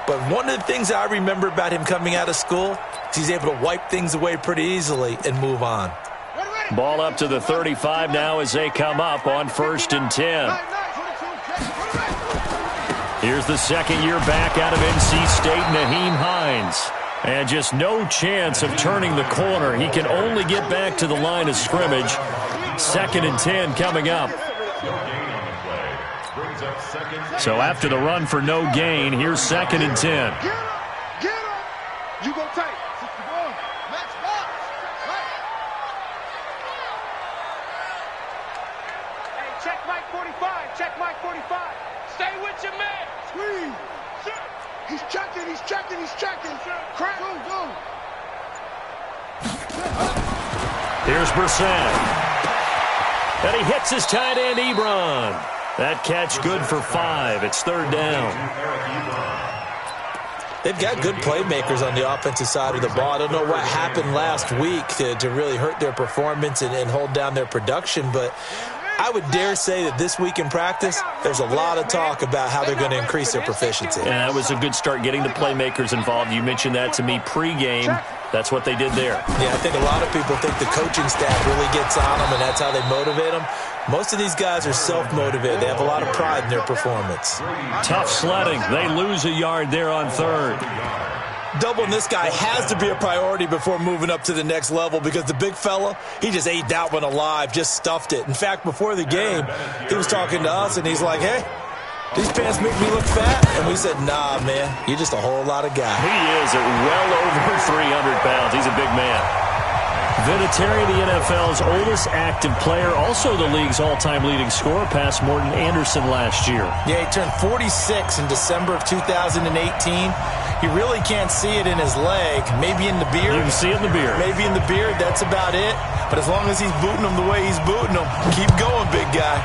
But one of the things I remember about him coming out of school is he's able to wipe things away pretty easily and move on. Ball up to the 35 now as they come up on 1st and 10. Here's the second-year back out of NC State, Nyheim Hines. And just no chance of turning the corner. He can only get back to the line of scrimmage. 2nd and 10 coming up. So after the run for no gain, here's 2nd and 10. Get him! You go tight. Match box. Hey, check Mike 45. Check Mike 45. Stay with your man. Squeeze. He's checking. Crack. Go. Here's Brissett. And he hits his tight end, Ebron. That catch good for 5. It's 3rd down. They've got good playmakers on the offensive side of the ball. I don't know what happened last week to really hurt their performance and hold down their production, but I would dare say that this week in practice, there's a lot of talk about how they're going to increase their proficiency. And that was a good start getting the playmakers involved. You mentioned that to me pregame. That's what they did there. Yeah, I think a lot of people think the coaching staff really gets on them, and that's how they motivate them. Most of these guys are self-motivated. They have a lot of pride in their performance. Tough sledding. They lose a yard there on 3rd. Doubling this guy has to be a priority before moving up to the next level because the big fella, he just ate that one alive, just stuffed it. In fact, before the game, he was talking to us, and he's like, hey, these pants make me look fat. And we said, nah, man, you're just a whole lot of guy. He is at well over 300 pounds. He's a big man. Vinatieri, the NFL's oldest active player, also the league's all-time leading scorer, past Morton Anderson last year. Yeah, he turned 46 in December of 2018. He really can't see it in his leg. Maybe in the beard. You can see it in the beard. Maybe in the beard. That's about it. But as long as he's booting them the way he's booting them, keep going, big guy.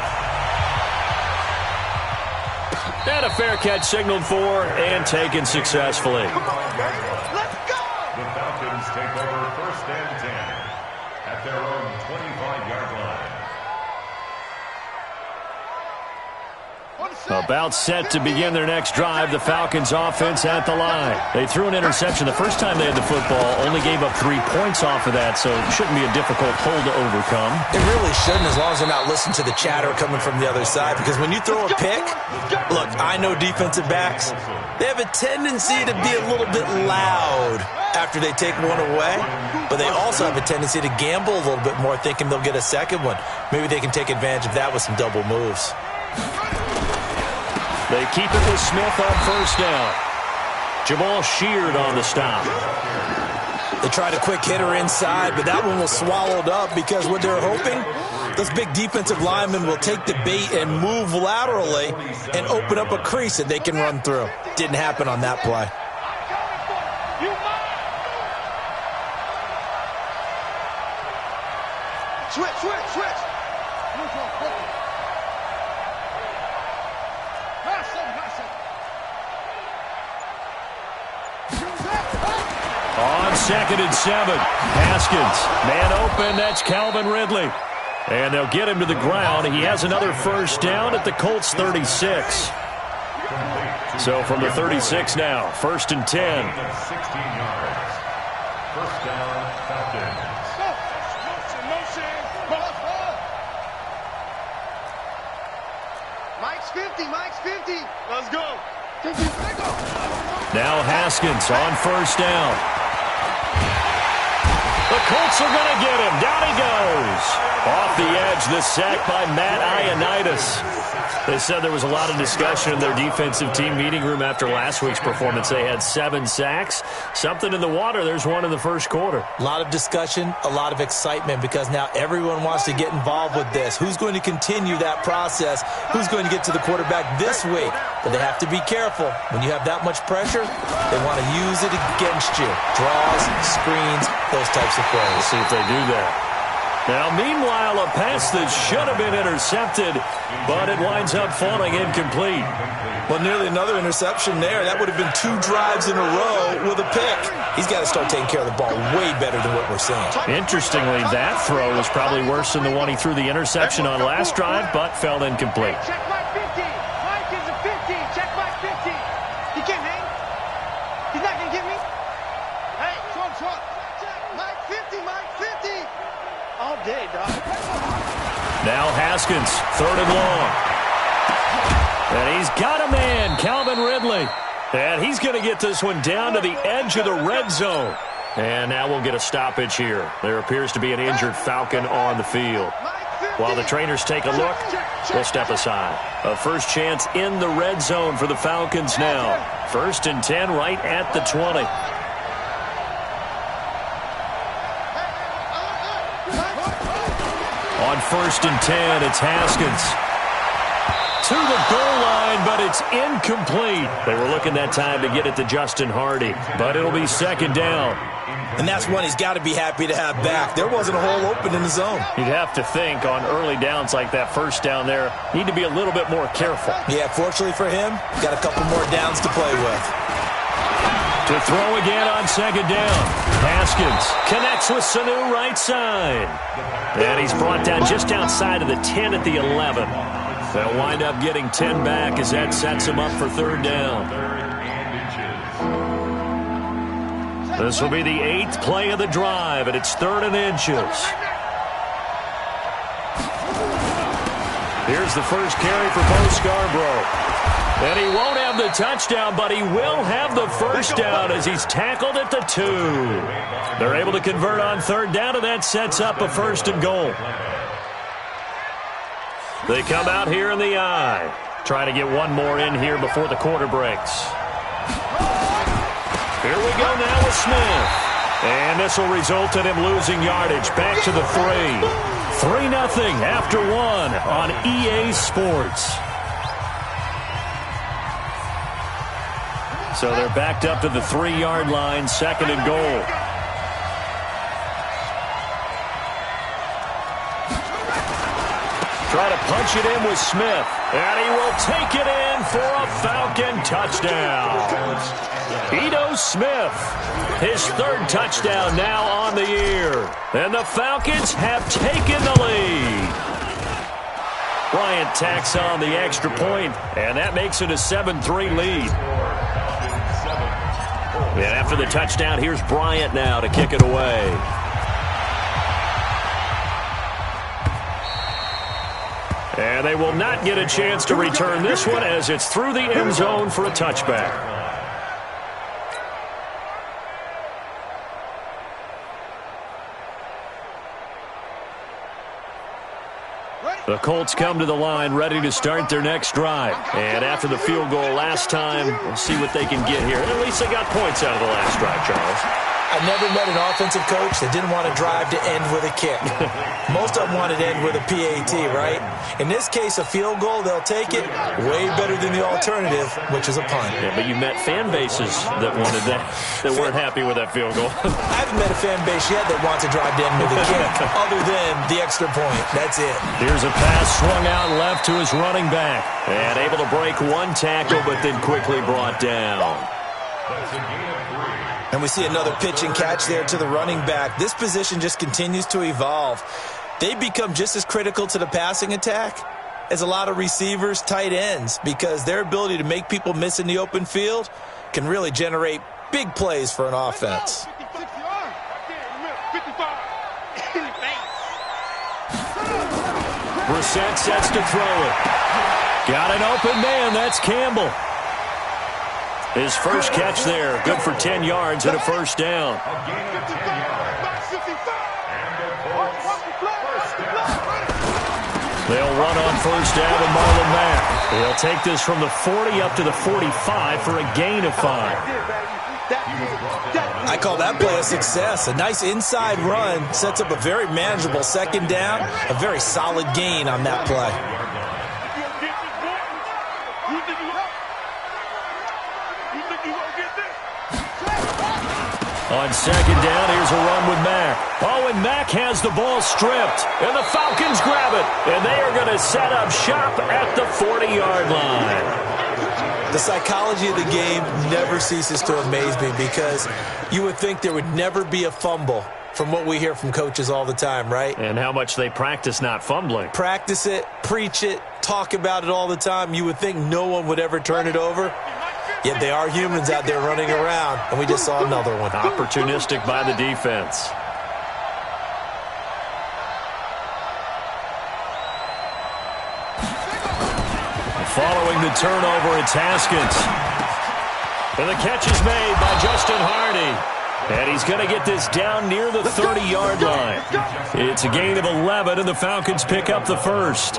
And a fair catch signaled for and taken successfully. Come on, man. Let's go! The Falcons take over 1st and 10 at their own 25-yard line. About set to begin their next drive, the Falcons offense at the line. They threw an interception the first time they had the football, only gave up 3 points off of that, so it shouldn't be a difficult hole to overcome. It really shouldn't, as long as they're not listening to the chatter coming from the other side, because when you throw a pick, look, I know defensive backs, they have a tendency to be a little bit loud after they take one away, but they also have a tendency to gamble a little bit more, thinking they'll get a second one. Maybe they can take advantage of that with some double moves. They keep it with Smith on 1st down. Jamal Sheard on the stop. They tried a quick hitter inside, but that one was swallowed up because what they're hoping, those big defensive linemen will take the bait and move laterally and open up a crease that they can run through. Didn't happen on that play. Switch. On 2nd and 7, Haskins. Man open, that's Calvin Ridley. And they'll get him to the ground. He has another 1st down at the Colts 36. So from the 36 now, 1st and 10. 16 yards. 1st down, Falcons. Mike's 50. Let's go. Now Haskins on 1st down. The Colts are going to get him. Down he goes. Off the edge, the sack by Matt Ioannidis. They said there was a lot of discussion in their defensive team meeting room after last week's performance. They had 7 sacks. Something in the water. There's one in the first quarter. A lot of discussion, a lot of excitement, because now everyone wants to get involved with this. Who's going to continue that process? Who's going to get to the quarterback this week? But they have to be careful. When you have that much pressure, they want to use it against you. Draws, screens, those types of plays. Let's see if they do that. Now, meanwhile, a pass that should have been intercepted, but it winds up falling incomplete. Well, nearly another interception there. That would have been 2 drives in a row with a pick. He's got to start taking care of the ball way better than what we're seeing. Interestingly, that throw was probably worse than the one he threw the interception on last drive, but fell incomplete. Check Mike 50. Mike is a 50. Check Mike 50. He can't hang. Mike can get me. Hey, short. Mike 50, Mike 50. All day, dog. Now Haskins, 3rd and long. And he's got a man, Calvin Ridley. And he's going to get this one down to the edge of the red zone. And now we'll get a stoppage here. There appears to be an injured Falcon on the field. While the trainers take a look, we'll step aside. A first chance in the red zone for the Falcons now. 1st and 10 right at the 20. On 1st and 10, it's Haskins. To the goal line, but it's incomplete. They were looking that time to get it to Justin Hardy, but it'll be 2nd down. And that's one he's got to be happy to have back. There wasn't a hole open in the zone. You'd have to think on early downs like that 1st down there, need to be a little bit more careful. Yeah, fortunately for him, got a couple more downs to play with. To throw again on 2nd down. Haskins connects with Sanu right side. And he's brought down just outside of the 10 at the 11. They'll wind up getting 10 back as that sets him up for 3rd down. This will be the 8th play of the drive, and it's 3rd and inches. Here's the first carry for Bo Scarborough. And he won't have the touchdown, but he will have the first down as he's tackled at the 2. They're able to convert on 3rd down, and that sets up a 1st and goal. They come out here in the I. Try to get one more in here before the quarter breaks. Here we go now with Smith. And this will result in him losing yardage. Back to the 3. 3-0 after 1 on EA Sports. So they're backed up to the 3-yard line, 2nd and goal. Try to punch it in with Smith. And he will take it in for a Falcon touchdown. Ito Smith, his 3rd touchdown now on the year. And the Falcons have taken the lead. Bryant tacks on the extra point, and that makes it a 7-3 lead. And after the touchdown, here's Bryant now to kick it away. And they will not get a chance to return this one as it's through the end zone for a touchback. The Colts come to the line ready to start their next drive. And after the field goal last time, we'll see what they can get here. And at least they got points out of the last drive, Charles. I've never met an offensive coach that didn't want to drive to end with a kick. Most of them wanted to end with a PAT, right? In this case, a field goal, they'll take it. Way better than the alternative, which is a punt. Yeah, but you met fan bases that wanted that, that weren't happy with that field goal. I haven't met a fan base yet that wants to drive to end with a kick, other than the extra point. That's it. Here's a pass swung out left to his running back. And able to break one tackle, but then quickly brought down. That's a gain of 3. And we see another pitch and catch there to the running back. This position just continues to evolve. They become just as critical to the passing attack as a lot of receivers, tight ends, because their ability to make people miss in the open field can really generate big plays for an offense. Brissett sets to throw it. Got an open man. That's Campbell. His first catch there, good for 10 yards and a first down. A gain of 10 yards. And the Colts, first down. They'll run on first down with Marlon Mack. He'll take this from the 40 up to the 45 for a gain of 5. I call that play a success. A nice inside run sets up a very manageable second down, a very solid gain on that play. On second down, here's a run with Mack. Oh, and Mack has the ball stripped. And the Falcons grab it. And they are going to set up shop at the 40-yard line. The psychology of the game never ceases to amaze me because you would think there would never be a fumble from what we hear from coaches all the time, right? And how much they practice not fumbling. Practice it, preach it, talk about it all the time. You would think no one would ever turn it over. Yet they are humans out there running around, and we just saw another one. Opportunistic by the defense. Following the turnover, it's Haskins. And the catch is made by Justin Hardy. And he's going to get this down near the 30-yard line. It's a gain of 11, and the Falcons pick up the first.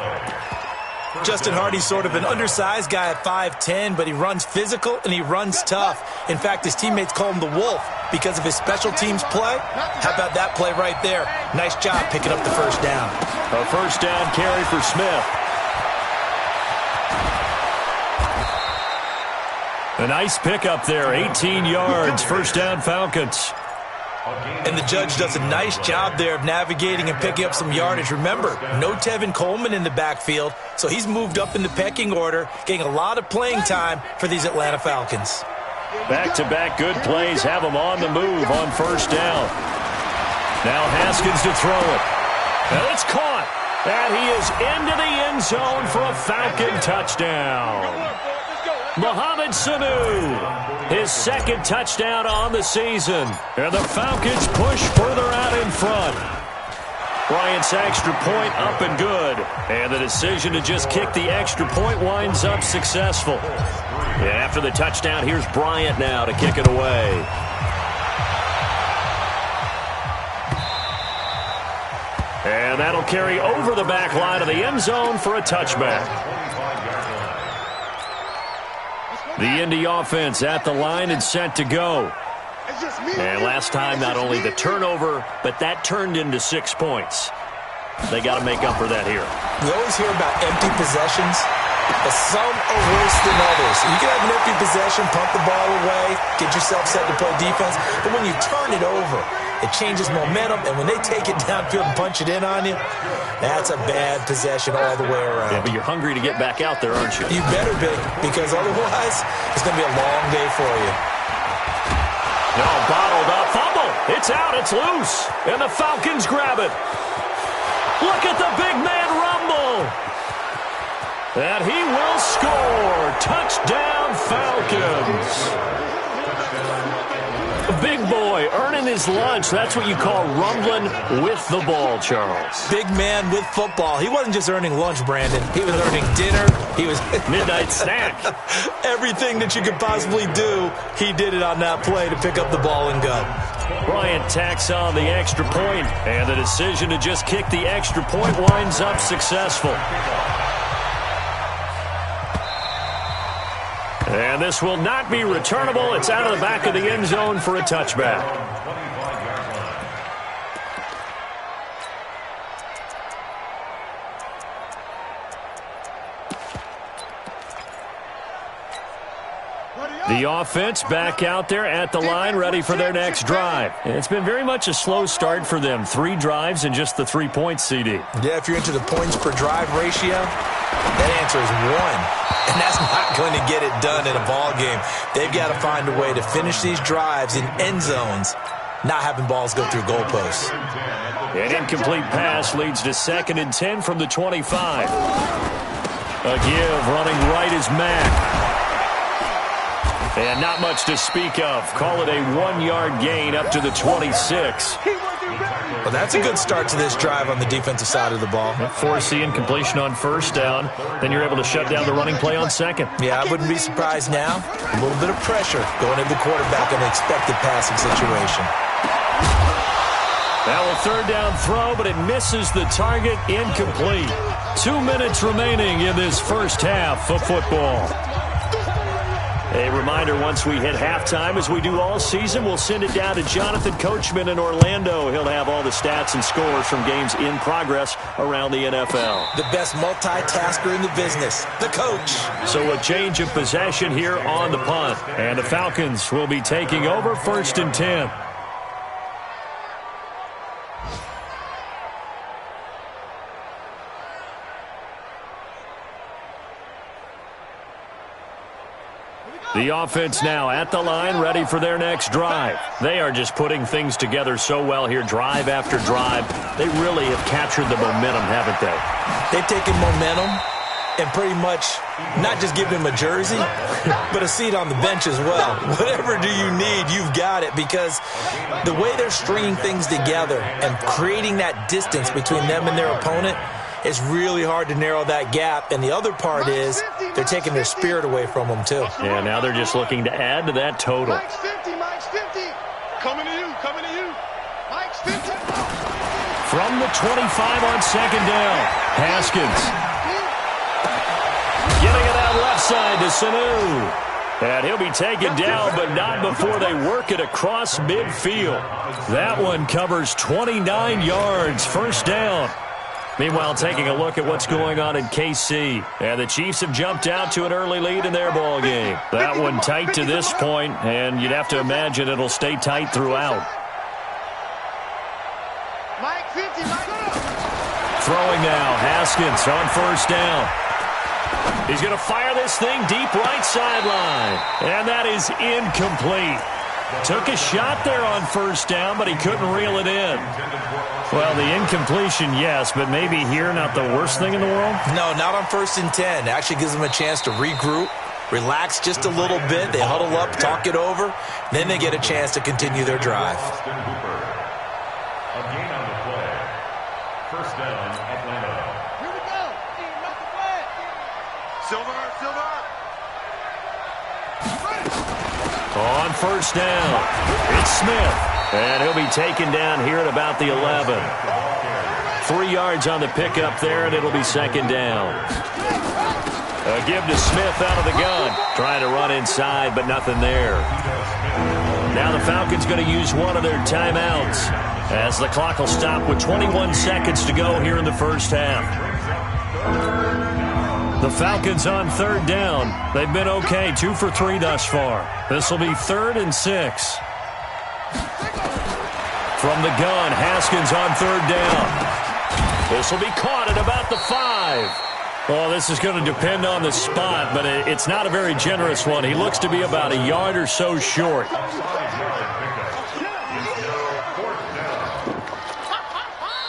Justin Hardy's sort of an undersized guy at 5'10", but he runs physical and he runs tough. In fact, his teammates call him the Wolf because of his special teams play. How about that play right there? Nice job picking up the first down. A first down carry for Smith. A nice pickup there, 18 yards, first down Falcons. And the judge does a nice job there of navigating and picking up some yardage. Remember, no Tevin Coleman in the backfield, so he's moved up in the pecking order, getting a lot of playing time for these Atlanta Falcons. Back-to-back good plays have him on the move on first down. Now Haskins to throw it. And it's caught. And he is into the end zone for a Falcon touchdown. Mohamed Sanu, his second touchdown on the season. And the Falcons push further out in front. Bryant's extra point up and good. And the decision to just kick the extra point winds up successful. And after the touchdown, here's Bryant now to kick it away. And that'll carry over the back line of the end zone for a touchback. The Indy offense at the line and set to go. And last time, not only the turnover, but that turned into 6 points. They got to make up for that here. We always hear about empty possessions, but some are worse than others. You can have an empty possession, pump the ball away, get yourself set to play defense, but when you turn it over, it changes momentum, and when they take it downfield and punch it in on you, that's a bad possession all the way around. Yeah, but you're hungry to get back out there, aren't you? You better be, because otherwise, it's going to be a long day for you. No, bottled up. Fumble. It's out. It's loose. And the Falcons grab it. Look at the big man rumble. And he will score. Touchdown, Falcons. Big boy earning his lunch. That's what you call rumbling with the ball, Charles. Big man with football. He wasn't just earning lunch, Brandon. He was earning dinner. He was midnight snack. Everything that you could possibly do, he did it on that play to pick up the ball and go. Bryant tacks on the extra point, and the decision to just kick the extra point winds up successful. And this will not be returnable. It's out of the back of the end zone for a touchback. The offense back out there at the line, ready for their next drive. And it's been very much a slow start for them. 3 drives and just the 3 points, CD. Yeah, if you're into the points per drive ratio, that answer is 1. And that's not going to get it done in a ball game. They've got to find a way to finish these drives in end zones, not having balls go through goalposts. An incomplete pass leads to 2nd and 10 from the 25. A give running right is Mack. And not much to speak of. Call it a 1-yard gain up to the 26. Well, that's a good start to this drive on the defensive side of the ball. Force the incompletion on first down. Then you're able to shut down the running play on second. Yeah, I wouldn't be surprised now. A little bit of pressure going into the quarterback in an expected passing situation. Now a 3rd down throw, but it misses the target. Incomplete. 2 minutes remaining in this first half of football. A reminder, once we hit halftime, as we do all season, we'll send it down to Jonathan Coachman in Orlando. He'll have all the stats and scores from games in progress around the NFL. The best multitasker in the business, the coach. So a change of possession here on the punt. And the Falcons will be taking over 1st and 10. The offense now at the line, ready for their next drive. They are just putting things together so well here, drive after drive. They really have captured the momentum, haven't they? They've taken momentum and pretty much not just give him a jersey, but a seat on the bench as well. Whatever do you need, you've got it, because the way they're stringing things together and creating that distance between them and their opponent, it's really hard to narrow that gap. And the other part is they're taking their spirit away from them, too. Yeah, now they're just looking to add to that total. Mike's 50, Mike's 50. Coming to you, coming to you. Mike's 50. From the 25 on second down, Haskins. Getting it out left side to Sanu. And he'll be taken down, but not before they work it across midfield. That one covers 29 yards, first down. Meanwhile, taking a look at what's going on in KC. And the Chiefs have jumped out to an early lead in their ball game. That one tight to this point, and you'd have to imagine it'll stay tight throughout. Mike 50, Mike. Throwing now, Haskins on first down. He's going to fire this thing deep right sideline. And that is incomplete. Took a shot there on first down, but he couldn't reel it in. Well, the incompletion, yes, but maybe here not the worst thing in the world? No, not on 1st and 10. It actually gives them a chance to regroup, relax just a little bit. They huddle up, talk it over. Then they get a chance to continue their drive. A gain on the play. First down, Atlanta. Here we go. Not the play. Silver, Silver. On first down, it's Smith. And he'll be taken down here at about the 11. 3 yards on the pickup there, and it'll be second down. A give to Smith out of the gun. Trying to run inside, but nothing there. Now the Falcons going to use one of their timeouts as the clock will stop with 21 seconds to go here in the first half. The Falcons on third down. They've been okay, 2 for 3 thus far. This will be 3rd and 6. From the gun, Haskins on third down. This will be caught at about the 5. Well, this is going to depend on the spot, but it's not a very generous one. He looks to be about a yard or so short.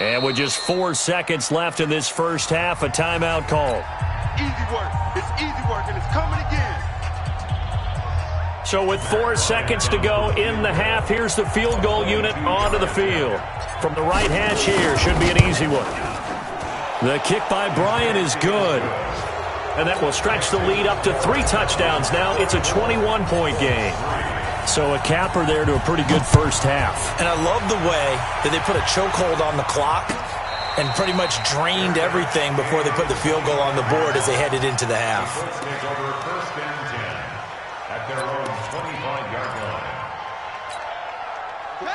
And with just 4 seconds left in this first half, a timeout call. Easy work. It's easy work, and it's coming again. So with 4 seconds to go in the half, here's the field goal unit onto the field. From the right hash here, should be an easy one. The kick by Bryant is good. And that will stretch the lead up to 3 touchdowns now. It's a 21-point game. So a capper there to a pretty good first half. And I love the way that they put a chokehold on the clock and pretty much drained everything before they put the field goal on the board as they headed into the half.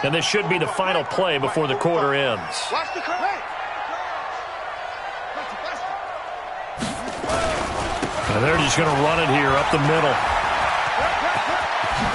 And this should be the final play before the quarter ends. Watch the correct. And they're just going to run it here up the middle.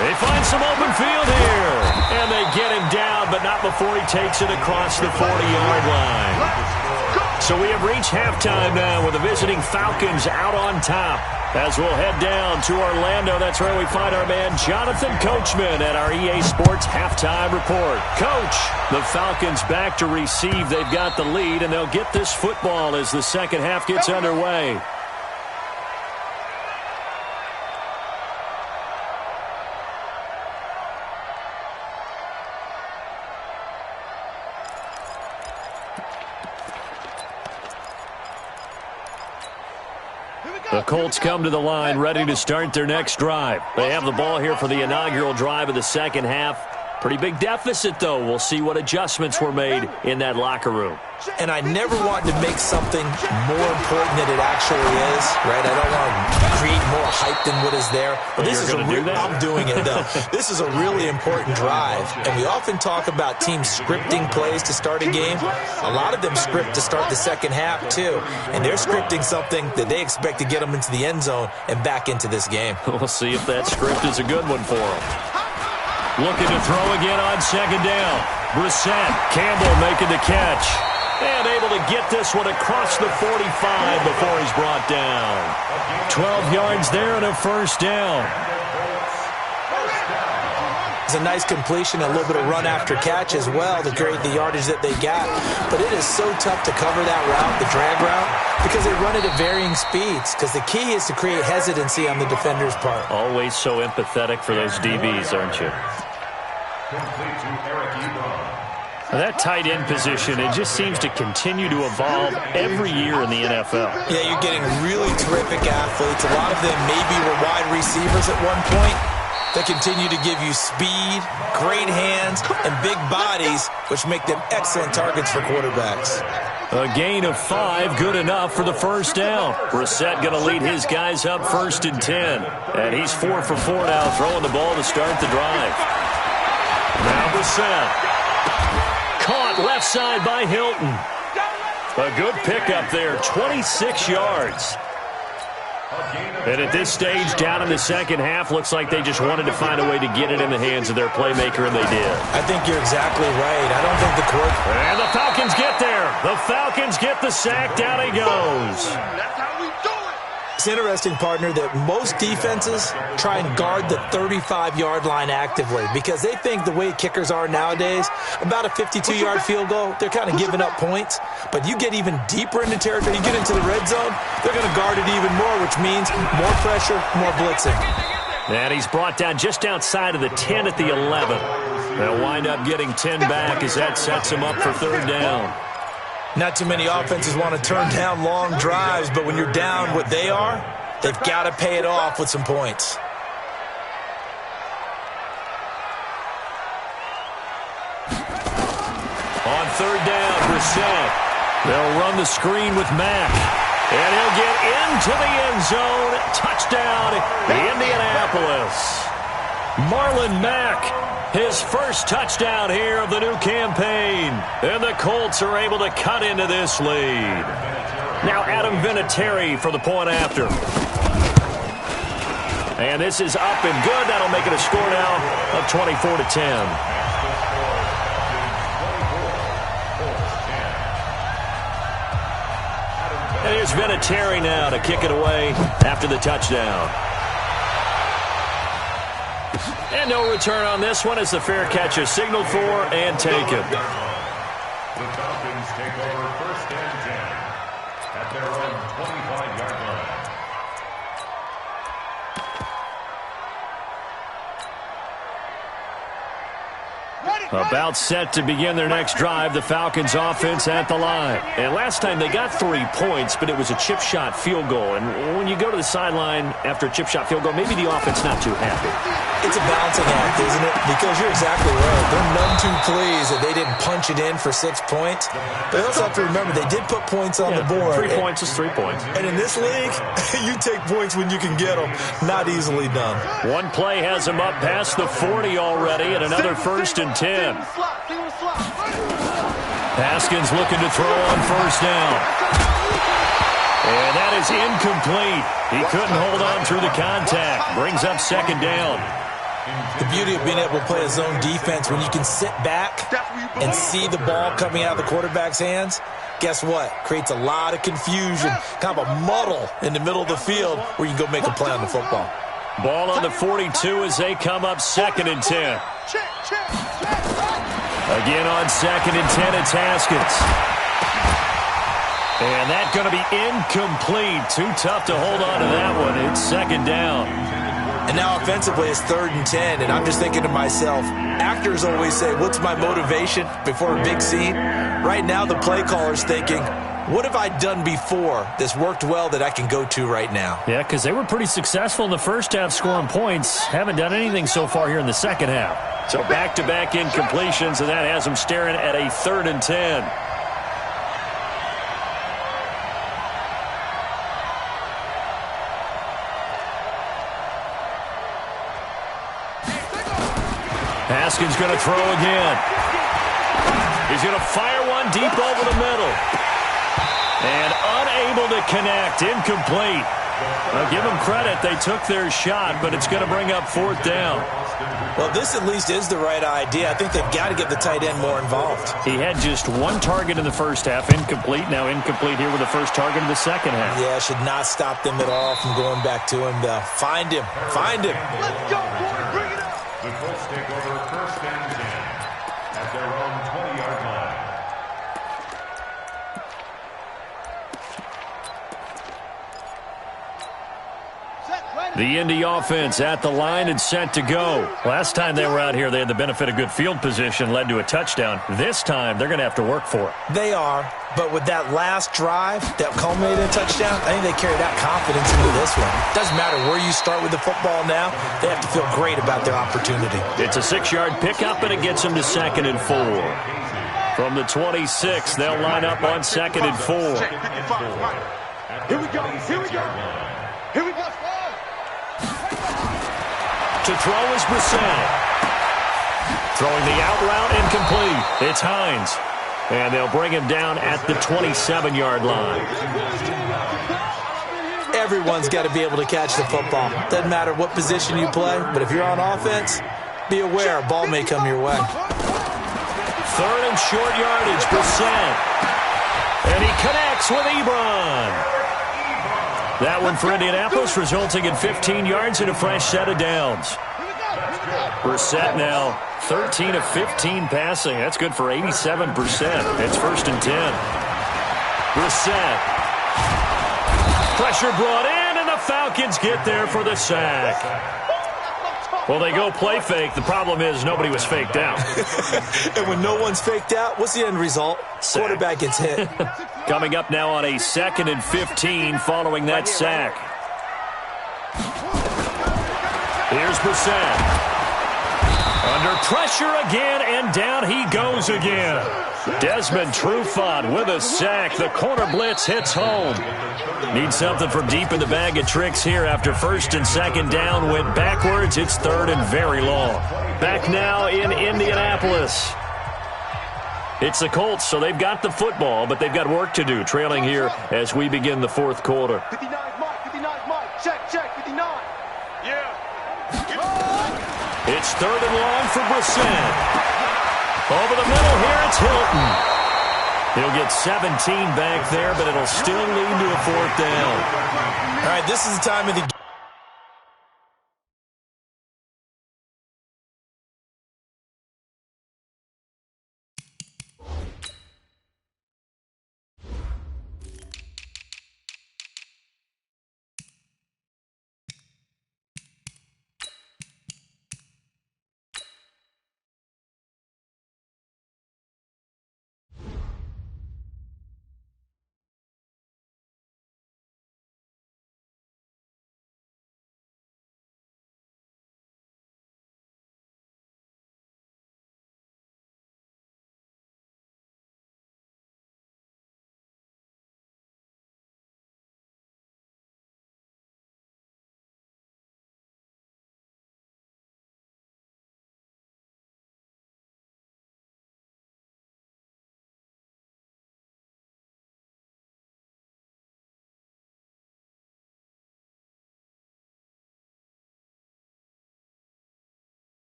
They find some open field here. And they get him down, but not before he takes it across the 40-yard line. So we have reached halftime now with the visiting Falcons out on top. As we'll head down to Orlando, that's where we find our man Jonathan Coachman at our EA Sports Halftime Report. Coach, the Falcons back to receive. They've got the lead, and they'll get this football as the second half gets underway. The Colts come to the line ready to start their next drive. They have the ball here for the inaugural drive of the second half. Pretty big deficit, though. We'll see what adjustments were made in that locker room. And I never want to make something more important than it actually is, right? I don't want to create more hype than what is there. But this is I'm doing it, though. This is a really important drive. And we often talk about teams scripting plays to start a game. A lot of them script to start the second half, too. And they're scripting something that they expect to get them into the end zone and back into this game. We'll see if that script is a good one for them. Looking to throw again on second down. Brissett, Campbell making the catch. And able to get this one across the 45 before he's brought down. 12 yards there and a first down. As was a nice completion, a little bit of run after catch as well to create the yardage that they got. But it is so tough to cover that route, the drag route, because they run it at varying speeds. Because the key is to create hesitancy on the defender's part. Always so empathetic for those DBs, aren't you? Complete to Eric Ebron. That tight end position, it just seems to continue to evolve every year in the NFL. Yeah, you're getting really terrific athletes. A lot of them maybe were wide receivers at one point. They continue to give you speed, great hands, and big bodies, which make them excellent targets for quarterbacks. A gain of 5, good enough for the first down. Brissett going to lead his guys up 1st and 10. And he's 4 for 4 now, throwing the ball to start the drive. Now Brissett. Caught left side by Hilton. A good pickup there, 26 yards. And at this stage, down in the second half, looks like they just wanted to find a way to get it in the hands of their playmaker, and they did. I think you're exactly right. I don't think the court... And the Falcons get there. The Falcons get the sack. Down he goes. That's how we do it. It's interesting, partner, that most defenses try and guard the 35-yard line actively because they think the way kickers are nowadays, about a 52-yard field goal, they're kind of giving up points. But you get even deeper into territory, you get into the red zone, they're going to guard it even more, which means more pressure, more blitzing. And he's brought down just outside of the 10 at the 11. They'll wind up getting 10 back as that sets him up for 3rd down. Not too many offenses want to turn down long drives, but when you're down what they are, they've got to pay it off with some points. On 3rd down, Brissett. They'll run the screen with Mack. And he'll get into the end zone. Touchdown, Indianapolis. Marlon Mack, his first touchdown here of the new campaign. And the Colts are able to cut into this lead. Now Adam Vinatieri for the point after. And this is up and good. That'll make it a score now of 24-10. And here's Vinatieri now to kick it away after the touchdown. And no return on this one as the fair catch is signaled for and taken. The Falcons take over 1st and 10 at their own 25-yard line. About set to begin their next drive, the Falcons offense at the line. And last time they got 3 points, but it was a chip shot field goal. And when you go to the sideline after a chip shot field goal, maybe the offense not too happy. It's a balancing act, isn't it? Because you're exactly right. They're none too pleased that they didn't punch it in for 6 points. But they also have to remember they did put points on the board. 3 points is 3 points. And in this league, you take points when you can get them. Not easily done. One play has them up past the 40 already, and another 1st and 10. Haskins looking to throw on 1st down. And that is incomplete. He couldn't hold on through the contact. Brings up 2nd down. The beauty of being able to play a zone defense when you can sit back and see the ball coming out of the quarterback's hands, guess what? Creates a lot of confusion, kind of a muddle in the middle of the field where you can go make a play on the football. Ball on the 42 as they come up 2nd and 10. Again on 2nd and 10, it's Haskins. And that's going to be incomplete. Too tough to hold on to that one. It's 2nd down. And now offensively it's 3rd and 10, and I'm just thinking to myself, actors always say, what's my motivation before a big scene? Right now the play caller's thinking, what have I done before that's worked well that I can go to right now? Yeah, because they were pretty successful in the first half scoring points. Haven't done anything so far here in the second half. So back-to-back incompletions, and that has them staring at a 3rd and 10. Haskins going to throw again. He's going to fire one deep over the middle. And unable to connect. Incomplete. I'll give them credit. They took their shot, but it's going to bring up 4th down. Well, this at least is the right idea. I think they've got to get the tight end more involved. He had just 1 target in the first half. Incomplete. Now incomplete here with the first target in the second half. Yeah, should not stop them at all from going back to him. Find him. Find him. Let's go, boy. Bring it up. Colts take over first and 10 at their own 20-yard line. The Indy offense at the line and set to go. Last time they were out here, they had the benefit of good field position, led to a touchdown. This time, they're going to have to work for it. They are, but with that last drive that culminated in a touchdown, I think they carry that confidence into this one. Doesn't matter where you start with the football now, they have to feel great about their opportunity. It's a 6-yard pickup, and it gets them to 2nd and 4. From the 26, they'll line up on 2nd and 4. Here we go. Here we go. Here we go. To throw is Brissett. Throwing the out route incomplete. It's Hines. And they'll bring him down at the 27-yard line. Everyone's got to be able to catch the football. Doesn't matter what position you play, but if you're on offense, be aware a ball may come your way. 3rd and short yardage, Brissett. And he connects with Ebron. That one for Indianapolis, resulting in 15 yards and a fresh set of downs. Brissett now 13 of 15 passing. That's good for 87%. It's 1st and 10. Brissett. Pressure brought in, and the Falcons get there for the sack. Well, they go play fake. The problem is nobody was faked out. And when no one's faked out, what's the end result? Sack. Quarterback gets hit. Coming up now on a 2nd and 15 following that sack. Here's Brissett. Under pressure again, and down he goes again. Desmond Trufant with a sack. The corner blitz hits home. Need something from deep in the bag of tricks here after 1st and 2nd down. Went backwards. It's 3rd and very long. Back now in Indianapolis. It's the Colts, so they've got the football, but they've got work to do, trailing here as we begin the 4th quarter. 59 Mike, 59 Mike. Check, 59. Yeah. It's 3rd and long for Brissett. Over the middle here, it's Hilton. He'll get 17 back there, but it'll still lead to a 4th down. All right, this is the time of the game.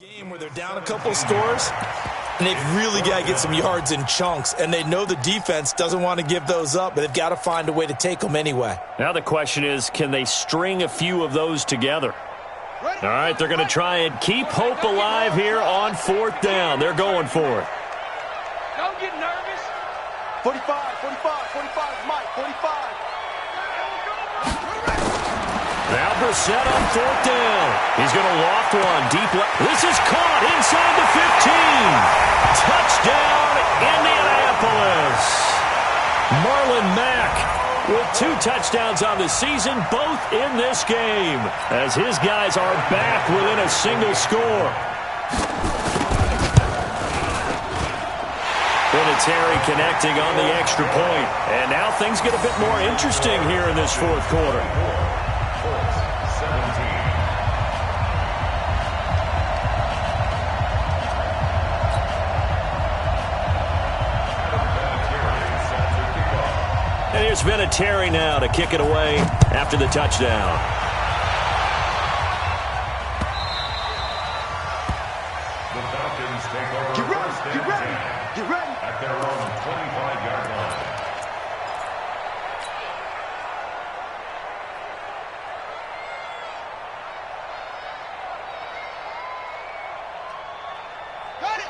Game where they're down a couple of scores, and they've really got to get some yards in chunks, and they know the defense doesn't want to give those up, but they've got to find a way to take them anyway. Now the question is, can they string a few of those together? All right, they're going to try and keep hope alive here on 4th down. They're going for it. Don't get nervous. 45, Mike, 45. Now Brissett on 4th down. He's going to loft one deep left. This is caught inside the 15. Touchdown, Indianapolis. Marlon Mack with 2 touchdowns on the season, both in this game, as his guys are back within a single score. Vinatieri connecting on the extra point. And now things get a bit more interesting here in this 4th quarter. And here's Vinatieri now to kick it away after the touchdown.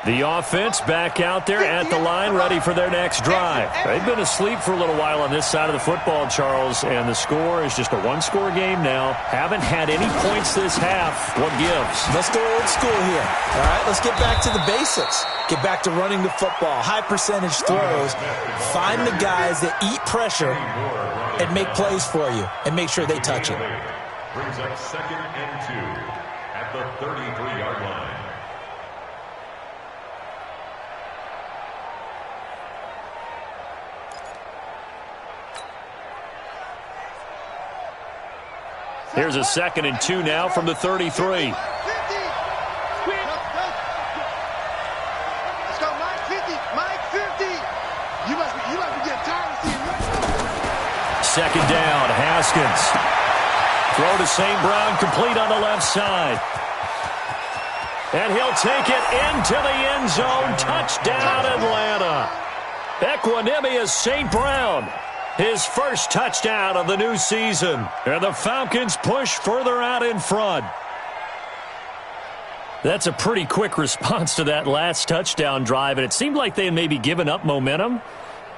The offense back out there at the line, ready for their next drive. They've been asleep for a little while on this side of the football, Charles, and the score is just a one-score game now. Haven't had any points this half. What gives? Let's go old school here. All right, let's get back to the basics. Get back to running the football, high-percentage throws. Find the guys that eat pressure and make plays for you, and make sure they touch it. Brings up 2nd and 2 at the 33-yard line. Here's a 2nd and 2 now from the 33. Let's go, Mike 50. Mike 50. You must be getting tired of seeing that. 2nd down, Haskins. Throw to St. Brown, complete on the left side. And he'll take it into the end zone. Touchdown, Atlanta. Equanimous St. Brown. His first touchdown of the new season. And the Falcons push further out in front. That's a pretty quick response to that last touchdown drive, and it seemed like they had maybe given up momentum.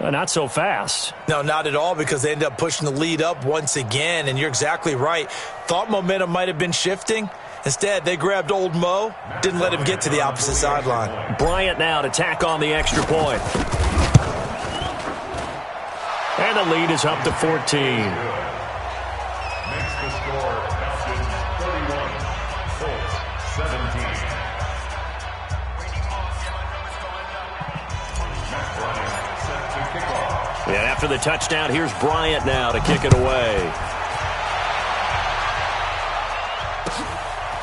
Not so fast. No, not at all, because they ended up pushing the lead up once again, and you're exactly right. Thought momentum might have been shifting. Instead, they grabbed old Mo, didn't let him get to the opposite sideline. Bryant now to tack on the extra point. And the lead is up to 14. Makes the score Falcons 31, Colts 17. Matt Bryant set to kick off. And after the touchdown, here's Bryant now to kick it away.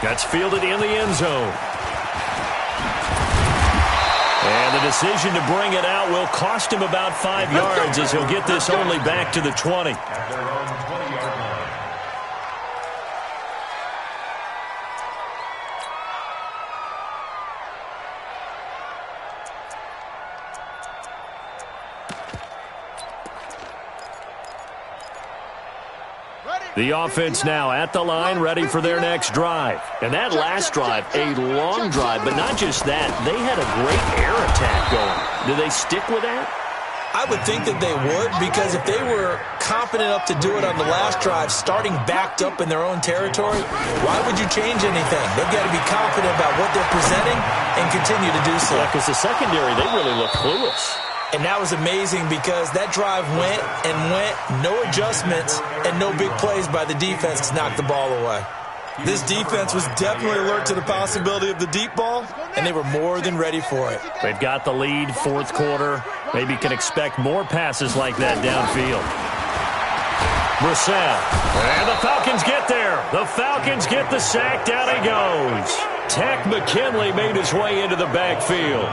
That's fielded in the end zone. And the decision to bring it out will cost him about 5 yards as he'll get this only back to the 20. At their own 20-yard line. The offense now at the line, ready for their next drive. And that last drive, a long drive, but not just that. They had a great air attack going. Do they stick with that? I would think that they would, because if they were confident enough to do it on the last drive, starting backed up in their own territory, why would you change anything? They've got to be confident about what they're presenting and continue to do so. Yeah, because the secondary, they really look clueless. And that was amazing, because that drive went and went, no adjustments, and no big plays by the defense to knock the ball away. This defense was definitely alert to the possibility of the deep ball, and they were more than ready for it. They've got the lead, fourth quarter. Maybe can expect more passes like that downfield. Brissett. And the Falcons get there. The Falcons get the sack. Down he goes. Tech McKinley made his way into the backfield.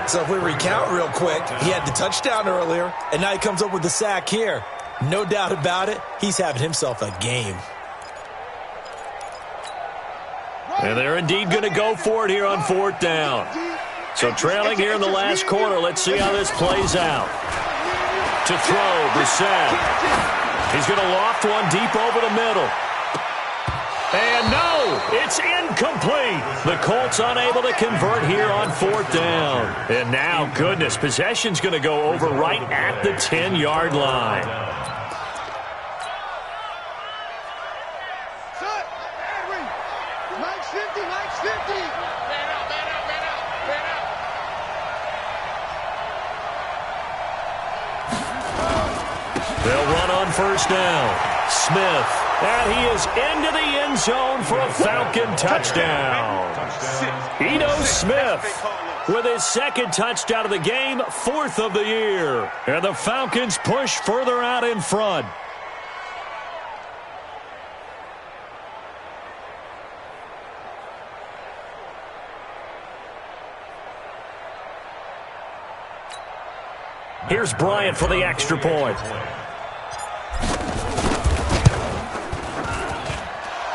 So if we recount real quick, he had the touchdown earlier, and now he comes up with the sack here. No doubt about it, he's having himself a game. And they're indeed going to go for it here on 4th down. So trailing here in the last quarter, let's see how this plays out. To throw, Brissett. He's going to loft one deep over the middle. And no, it's incomplete. The Colts unable to convert here on 4th down. And now, goodness, possession's going to go over right at the 10-yard line. Mike's 50, Mike's 50. Man out, man out, man out, man out. They'll run on 1st down. Smith. And he is into the end zone for a Falcon touchdown. Ito Smith with his 2nd touchdown of the game, 4th of the year. And the Falcons push further out in front. Here's Bryant for the extra point.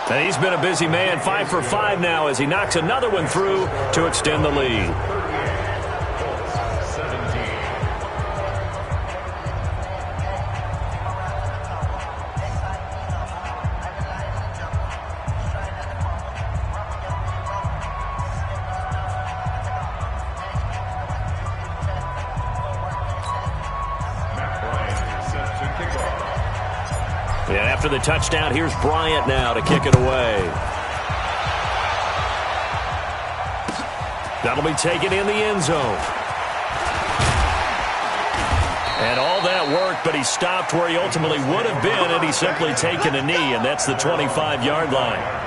And he's been a busy man, 5 for 5 now as he knocks another one through to extend the lead. After the touchdown, here's Bryant now to kick it away. That'll be taken in the end zone. And all that work, but he stopped where he ultimately would have been had he simply taken a knee, and that's the 25-yard line.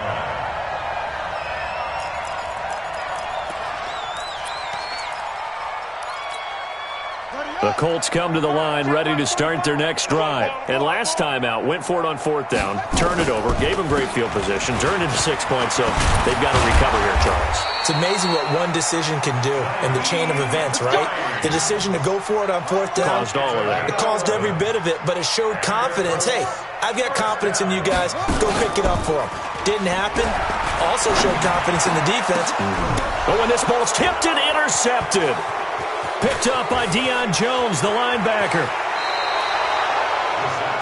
The Colts come to the line ready to start their next drive. And last time out, went for it on fourth down, turned it over, gave them great field position, turned into 6 points, so they've got to recover here, Charles. It's amazing what one decision can do in the chain of events, right? The decision to go for it on fourth down. Caused all of that. It caused every bit of it, but it showed confidence. Hey, I've got confidence in you guys. Go pick it up for them. Didn't happen. Also showed confidence in the defense. But when this ball's tipped and intercepted. Picked up by Deion Jones, the linebacker.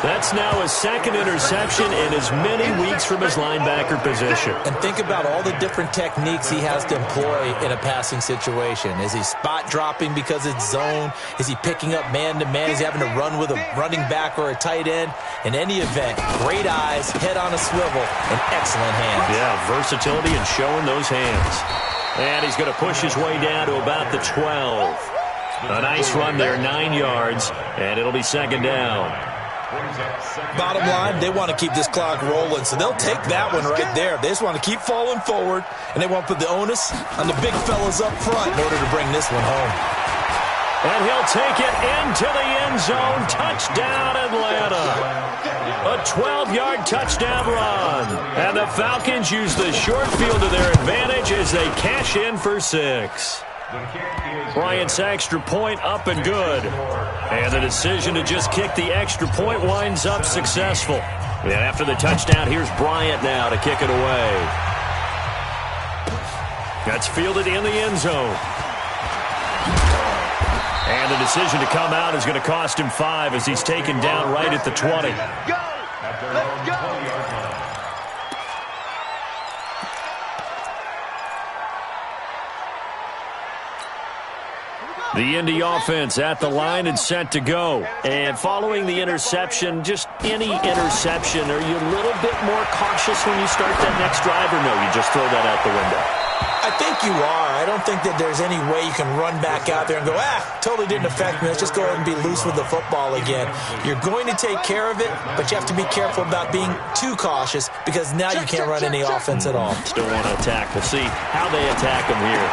That's now his second interception in as many weeks from his linebacker position. And think about all the different techniques he has to employ in a passing situation. Is he spot dropping because it's zone? Is he picking up man-to-man? Is he having to run with a running back or a tight end? In any event, great eyes, head on a swivel, and excellent hands. Yeah, versatility and showing those hands. And he's going to push his way down to about the 12. A nice run there, 9 yards, and it'll be second down. Bottom line, they want to keep this clock rolling, so they'll take that one right there. They just want to keep falling forward, and they want to put the onus on the big fellas up front in order to bring this one home. And he'll take it into the end zone. Touchdown, Atlanta. A 12-yard touchdown run. And the Falcons use the short field to their advantage as they cash in for 6. Bryant's extra point up and good. And the decision to just kick the extra point winds up successful. And after the touchdown, here's Bryant now to kick it away. That's fielded in the end zone. And the decision to come out is going to cost him 5 as he's taken down right at the 20. Let's go! The Indy offense at the line and set to go. And following the interception, just any interception, are you a little bit more cautious when you start that next drive, or no, you just throw that out the window? I think you are. I don't think that there's any way you can run back out there and go, totally didn't affect me. Let's just go ahead and be loose with the football again. You're going to take care of it, but you have to be careful about being too cautious because now you can't run any offense at all. Still want to attack. We'll see how they attack him here.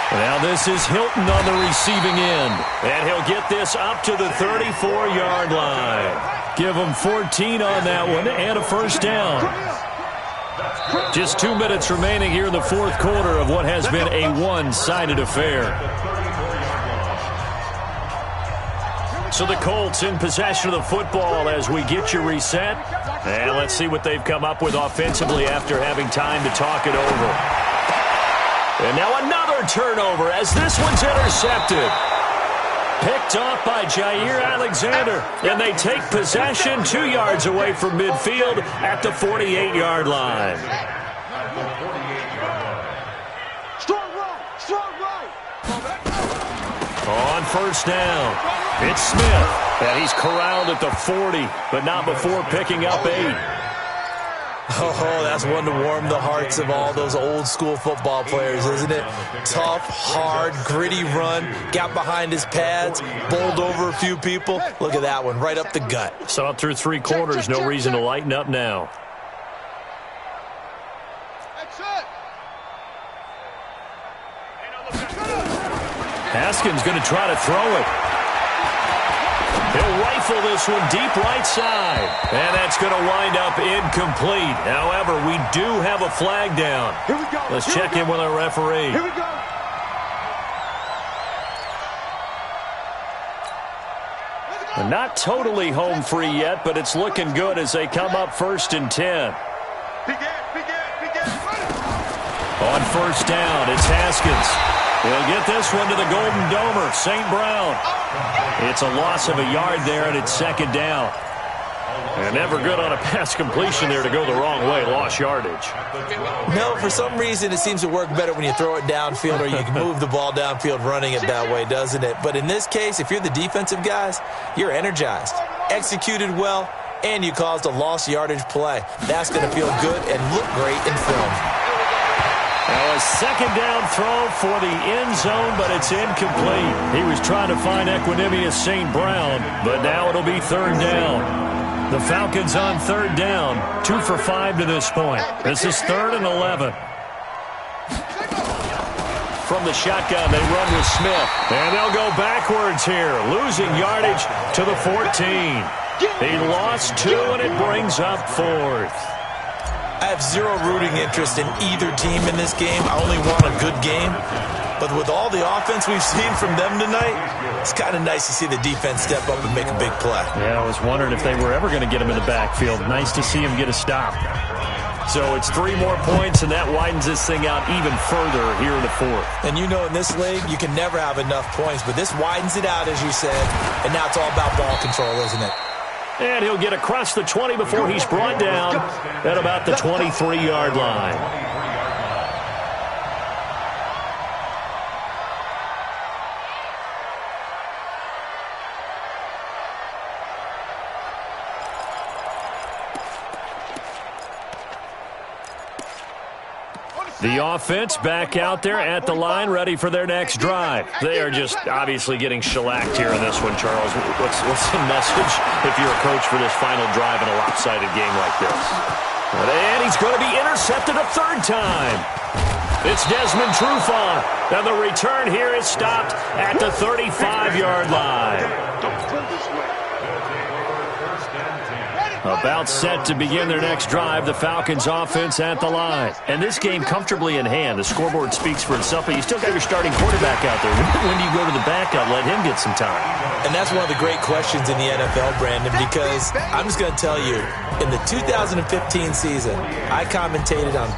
Now this is Hilton on the receiving end. And he'll get this up to the 34-yard line. Give him 14 on that one and a first down. Just 2 minutes remaining here in the fourth quarter of what has been a one-sided affair. So the Colts in possession of the football as we get you reset. And let's see what they've come up with offensively after having time to talk it over. And now another turnover as this one's intercepted. Picked off by Jair Alexander. And they take possession 2 yards away from midfield at the 48-yard line. Strong right, strong right. On first down, it's Smith. And he's corralled at the 40, but not before picking up 8. Oh, that's one to warm the hearts of all those old-school football players, isn't it? Tough, hard, gritty run, got behind his pads, bowled over a few people. Look at that one, right up the gut. Saw it through 3 quarters, no reason to lighten up now. Haskins going to try to throw it. He'll rifle this one deep right side. And that's going to wind up incomplete. However, we do have a flag down. Here we go. Let's check in with our referee. Here we go. Not totally home free yet, but it's looking good as they come up 1st and 10. On first down, it's Haskins. He'll get this one to the Golden Domer, St. Brown. It's a loss of a yard there, and it's 2nd down. And never good on a pass completion there to go the wrong way, lost yardage. No, for some reason it seems to work better when you throw it downfield or you can move the ball downfield running it that way, doesn't it? But in this case, if you're the defensive guys, you're energized, executed well, and you caused a lost yardage play. That's going to feel good and look great in film. Now a second down throw for the end zone, but it's incomplete. He was trying to find Equanimous St. Brown, but now it'll be third down. The Falcons on third down, 2 for 5 to this point. This is 3rd and 11. From the shotgun, they run with Smith. And they'll go backwards here, losing yardage to the 14. He lost 2, and it brings up 4th. I have zero rooting interest in either team in this game. I only want a good game. But with all the offense we've seen from them tonight, it's kind of nice to see the defense step up and make a big play. Yeah, I was wondering if they were ever going to get him in the backfield. Nice to see him get a stop. So it's 3 more points, and that widens this thing out even further here in the 4th. And you know in this league, you can never have enough points, but this widens it out, as you said, and now it's all about ball control, isn't it? And he'll get across the 20 before he's brought down at about the 23-yard line. The offense back out there at the line, ready for their next drive. They are just obviously getting shellacked here in this one, Charles. What's the message if you're a coach for this final drive in a lopsided game like this? And he's going to be intercepted a 3rd time. It's Desmond Trufant, and the return here is stopped at the 35-yard line. About set to begin their next drive, the Falcons offense at the line. And this game comfortably in hand. The scoreboard speaks for itself, but you still got your starting quarterback out there. When do you go to the backup, let him get some time? And that's one of the great questions in the NFL, Brandon, because I'm just going to tell you, in the 2015 season, I commentated on